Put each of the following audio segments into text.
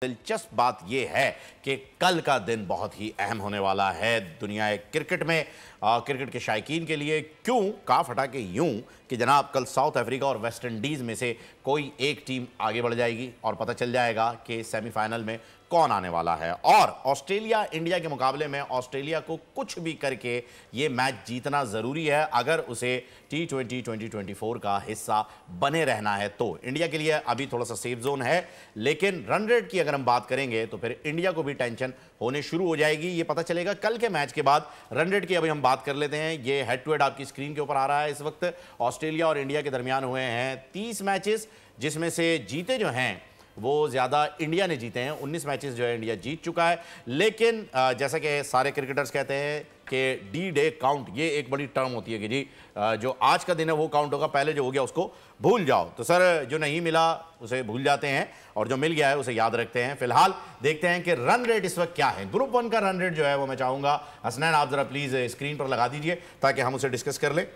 दिलचस्प बात यह है कि कल का दिन बहुत ही अहम होने वाला है दुनिया क्रिकेट में, क्रिकेट के शायकीन के लिए। क्यों? काफ हटा के यूं कि जनाब कल साउथ अफ्रीका और वेस्ट इंडीज़ में से कोई एक टीम आगे बढ़ जाएगी और पता चल जाएगा कि सेमीफाइनल में कौन आने वाला है। और ऑस्ट्रेलिया इंडिया के मुकाबले में ऑस्ट्रेलिया को कुछ भी करके ये मैच जीतना ज़रूरी है अगर उसे T20 2024 का हिस्सा बने रहना है। तो इंडिया के लिए अभी थोड़ा सा सेफ जोन है, लेकिन रन रेट की अगर हम बात करेंगे तो फिर इंडिया को भी टेंशन होने शुरू हो जाएगी। ये पता चलेगा कल के मैच के बाद। रन रेट की अभी हम बात कर लेते हैं। ये हेड टू हेड आपकी स्क्रीन के ऊपर आ रहा है। इस वक्त ऑस्ट्रेलिया और इंडिया के दरमियान हुए हैं 30 मैचेस, जिसमें से जीते जो हैं वो ज़्यादा इंडिया ने जीते हैं। 19 मैचेस जो है इंडिया जीत चुका है। लेकिन जैसा कि सारे क्रिकेटर्स कहते हैं कि डी डे काउंट, ये एक बड़ी टर्म होती है कि जी जो आज का दिन है वो काउंट होगा, पहले जो हो गया उसको भूल जाओ। तो सर जो नहीं मिला उसे भूल जाते हैं और जो मिल गया है उसे याद रखते हैं। फिलहाल देखते हैं कि रन रेट इस वक्त क्या है। ग्रुप 1 का रन रेट जो है वो मैं चाहूँगा हसनैन आप ज़रा प्लीज़ स्क्रीन पर लगा दीजिए ताकि हम उसे डिस्कस कर लें।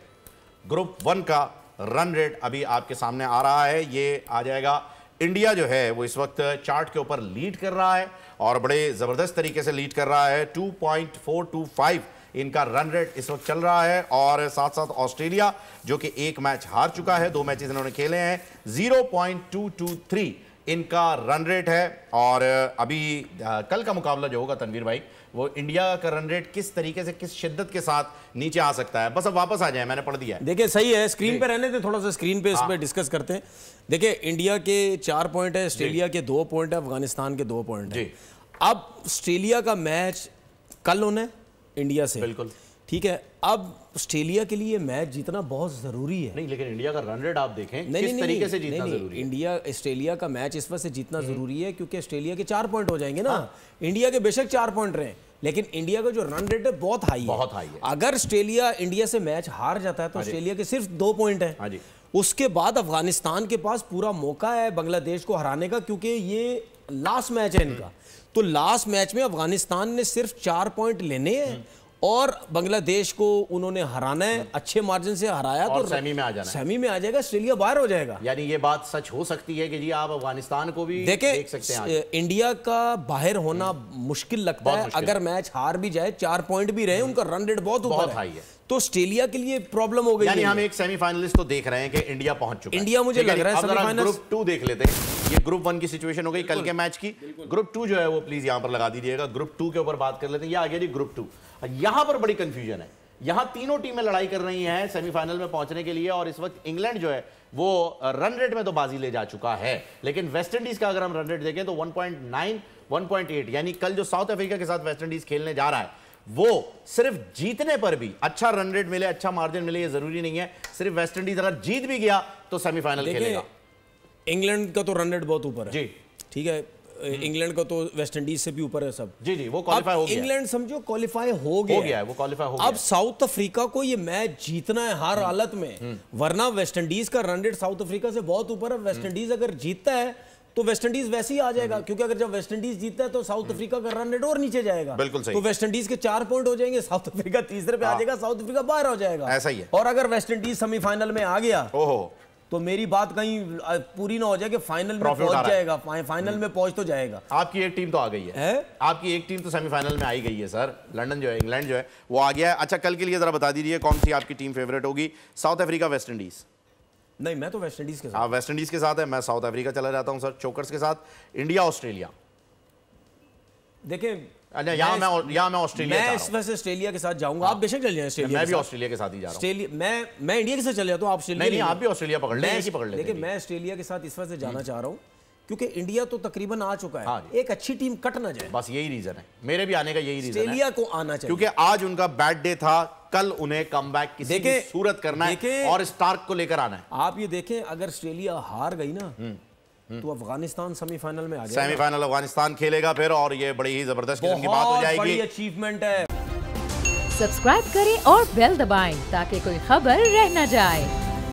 ग्रुप 1 का रन रेट अभी आपके सामने आ रहा है। ये आ जाएगा। इंडिया जो है वो इस वक्त चार्ट के ऊपर लीड कर रहा है और बड़े ज़बरदस्त तरीके से लीड कर रहा है। 2.425 इनका रन रेट इस वक्त चल रहा है। और साथ साथ ऑस्ट्रेलिया जो कि एक मैच हार चुका है, 2 मैचेस इन्होंने खेले हैं, 0.223 इनका रन रेट है। और अभी कल का मुकाबला जो होगा तनवीर भाई, वो इंडिया का रन रेट किस तरीके से किस शिद्दत के साथ नीचे आ सकता है। बस अब वापस आ जाए, मैंने पढ़ दिया है। देखिए सही है, स्क्रीन पे रहने थे, थोड़ा सा स्क्रीन पे इस पे डिस्कस करते हैं। देखिए इंडिया के 4 पॉइंट है, ऑस्ट्रेलिया के 2 पॉइंट है, अफगानिस्तान के 2 पॉइंट है। अब ऑस्ट्रेलिया का मैच कल होना है इंडिया से, बिल्कुल ठीक है। अब ऑस्ट्रेलिया के लिए मैच जीतना बहुत जरूरी है। नहीं, लेकिन इंडिया का रन रेट आप देखें किस तरीके से जीतना जरूरी है। इंडिया ऑस्ट्रेलिया का मैच इस वजह से जीतना जरूरी है क्योंकि ऑस्ट्रेलिया के 4 पॉइंट हो जाएंगे ना। इंडिया के बेशक 4 पॉइंट रहे, लेकिन इंडिया का जो रन रेट है बहुत हाई है। अगर ऑस्ट्रेलिया इंडिया से मैच हार जाता है तो ऑस्ट्रेलिया के सिर्फ 2 पॉइंट है। उसके बाद अफगानिस्तान के पास पूरा मौका है बांग्लादेश को हराने का, क्योंकि ये लास्ट मैच है इनका। तो लास्ट मैच में अफगानिस्तान ने सिर्फ 4 पॉइंट लेने हैं और बांग्लादेश को उन्होंने हराना है, अच्छे मार्जिन से हराया तो सेमी में आ जाना, सेमी में आ जाएगा, ऑस्ट्रेलिया बाहर हो जाएगा। यानी ये बात सच हो सकती है कि जी आप अफगानिस्तान को भी देख सकते हैं। इंडिया का बाहर होना मुश्किल लगता है। अगर मैच हार भी जाए, 4 पॉइंट भी रहे, उनका रन रेट बहुत ऊपर है, तो ऑस्ट्रेलिया के लिए प्रॉब्लम हो गई। यानी हम एक सेमीफाइनलिस्ट तो देख रहे हैं कि इंडिया पहुंच चुका है। इंडिया मुझे लग रहा है सेमीफाइनल। ग्रुप 2 देख लेते हैं। ये ग्रुप 1 की सिचुएशन हो गई कल के मैच की। ग्रुप 2 जो है वो प्लीज यहां पर लगा दीजिएगा। ग्रुप 2 के ऊपर बात कर लेते हैं। ये आ गया जी ग्रुप 2। यहां पर बड़ी कंफ्यूजन है। यहां तीनों टीमें लड़ाई कर रही हैं सेमीफाइनल में पहुंचने के लिए। और इस वक्त इंग्लैंड जो है वो रन रेट में तो बाजी ले जा चुका है, लेकिन वेस्ट इंडीज का अगर हम रन रेट देखें तो 1.9 1.8, यानी कल जो साउथ अफ्रीका के साथ वेस्ट इंडीज खेलने जा रहा है वो सिर्फ जीतने पर भी अच्छा रन रेट मिले, अच्छा मार्जिन मिले, ये जरूरी नहीं है। सिर्फ वेस्ट इंडीज अगर जीत भी गया तो सेमीफाइनल खेलेगा। इंग्लैंड का तो रन रेट बहुत ऊपर है जी, ठीक है। इंग्लैंड का तो वेस्ट इंडीज से भी ऊपर है सब। जी जी, वो क्वालीफाई हो गया। इंग्लैंड समझो क्वालीफाई हो गया है, वो क्वालीफाई हो गया। अब साउथ अफ्रीका को ये मैच जीतना है हर हालत में, वरना वेस्ट इंडीज का रन रेट साउथ अफ्रीका से बहुत ऊपर है। वेस्ट इंडीज अगर जीतता है तो वेस्ट इंडीज वैसे ही आ जाएगा, क्योंकि अगर जब वेस्ट इंडीज जीतता है तो साउथ अफ्रीका का रन रेट और नीचे जाएगा। बिल्कुल सही। तो वेस्ट इंडीज के 4 पॉइंट हो जाएंगे, साउथ अफ्रीका तीसरे पे आ जाएगा, साउथ अफ्रीका बाहर हो जाएगा। ऐसा ही है। और अगर वेस्ट इंडीज सेमीफाइनल में आ गया तो मेरी बात कहीं पूरी ना हो जाए कि फाइनल में पहुंच जाएगा, फाइनल में पहुंच तो जाएगा। आपकी एक टीम तो आ गई है? आपकी एक टीम तो सेमीफाइनल में आई गई है सर। लंदन जो है, इंग्लैंड जो है वो आ गया है। अच्छा, कल के लिए जरा बता दीजिए कौन सी आपकी टीम फेवरेट होगी? South Africa, West Indies? नहीं, मैं तो वेस्ट इंडीज के साथ। हाँ, वेस्ट इंडीज के साथ है। मैं साउथ अफ्रीका चला जाता हूं सर, चोकर्स के साथ। India, Australia? देखें, यहाँ मैं ऑस्ट्रेलिया, मैं इस वजह से ऑस्ट्रेलिया के साथ जाऊंगा। आप बेशक चल जाएं ऑस्ट्रेलिया। मैं भी ऑस्ट्रेलिया के साथ ही जा रहा हूं। मैं इंडिया के साथ चले जाता हूं, आप ऑस्ट्रेलिया। नहीं, आप भी ऑस्ट्रेलिया पकड़ लें। देखिए, मैं ऑस्ट्रेलिया के साथ इस वजह से जाना चाह रहा हूं क्योंकि इंडिया तो तकरीबन आ चुका है। एक अच्छी टीम कट ना जाए, बस यही रीजन है। मेरे भी आने का यही रीजन है। ऑस्ट्रेलिया को आना चाहिए क्योंकि आज उनका बैड डे था, कल उन्हें कमबैक किसी भी सूरत करना है और स्टार्क को लेकर आना है। आप ये देखें, अगर ऑस्ट्रेलिया हार गई ना तो अफगानिस्तान सेमीफाइनल में आ जाएगा। सेमीफाइनल अफगानिस्तान खेलेगा फिर, और ये बड़ी ही जबरदस्त किस्म की बात हो जाएगी। बड़ी अचीवमेंट है। सब्सक्राइब करें और बेल दबाएं ताकि कोई खबर रह न जाए।